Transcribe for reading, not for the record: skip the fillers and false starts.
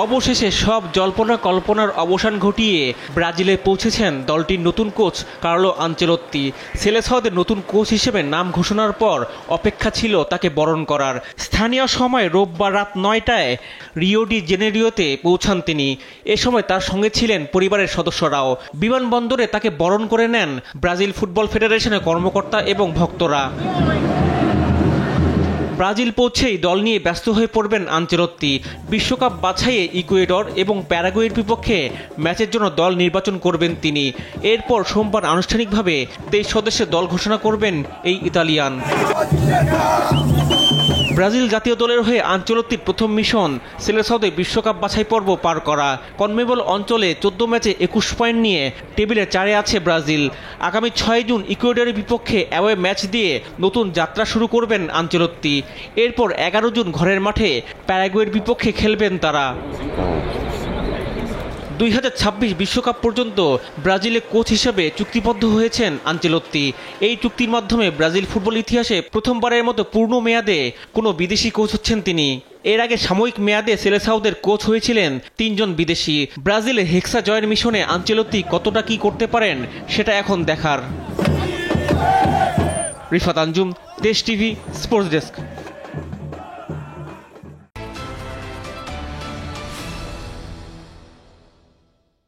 অবশেষে সব জল্পনা কল্পনার অবসান ঘটিয়ে ব্রাজিলে পৌঁছেছেন দলটির নতুন কোচ কার্লো আনচেলত্তি। সেলেসাওদের নতুন কোচ হিসেবে নাম ঘোষণার পর অপেক্ষা ছিল তাকে বরণ করার। স্থানীয় সময় রোববার রাত ৯টায় রিও ডি জেনেরিওতে পৌঁছান তিনি। এ সময় তার সঙ্গে ছিলেন পরিবারের সদস্যরাও। বিমানবন্দরে তাকে বরণ করে নেন ব্রাজিল ফুটবল ফেডারেশনের কর্মকর্তা এবং ভক্তরা। ব্রাজিল পৌঁছেই দল নিয়ে ব্যস্ত হয়ে পড়বেন আনচেলত্তি। বিশ্বকাপ বাছাইয়ে ইকুয়েডর এবং প্যারাগুয়ের বিপক্ষে ম্যাচের জন্য দল নির্বাচন করবেন তিনি। এরপর সোমবার আনুষ্ঠানিকভাবে ২৩ সদস্যের দল ঘোষণা করবেন এই ইতালিয়ান। ব্রাজিল জাতীয় দলের হয়ে আনচেলত্তির প্রথম মিশন সেলেসাওতে বিশ্বকাপ বাছাই পর্ব পার করা। কনমেবল অঞ্চলে ১৪ ম্যাচে ২১ পয়েন্ট নিয়ে টেবিলে ৪-এ আছে ব্রাজিল। আগামী ৬ জুন ইকুয়েডরের বিপক্ষে অ্যাওয়ে ম্যাচ দিয়ে নতুন যাত্রা শুরু করবেন আনচেলত্তি। এরপর ১১ জুন ঘরের মাঠে প্যারাগুয়ের বিপক্ষে খেলবেন তারা। ২০২৬ বিশ্বকাপ পর্যন্ত ব্রাজিলে কোচ হিসেবে চুক্তিবদ্ধ হয়েছেন আনচেলত্তি। এই চুক্তির মাধ্যমে ব্রাজিল ফুটবল ইতিহাসে প্রথমবারের মতো পূর্ণ মেয়াদে কোনো বিদেশি কোচ হচ্ছেন তিনি। এর আগে সাময়িক মেয়াদে সেলেসাওদের কোচ হয়েছিলেন ৩ জন বিদেশি। ব্রাজিলে হেক্সা জয়ের মিশনে আনচেলত্তি কতটা কি করতে পারেন সেটা এখন দেখার। রিফাত আঞ্জুম, দেশ টিভি, স্পোর্টস ডেস্ক।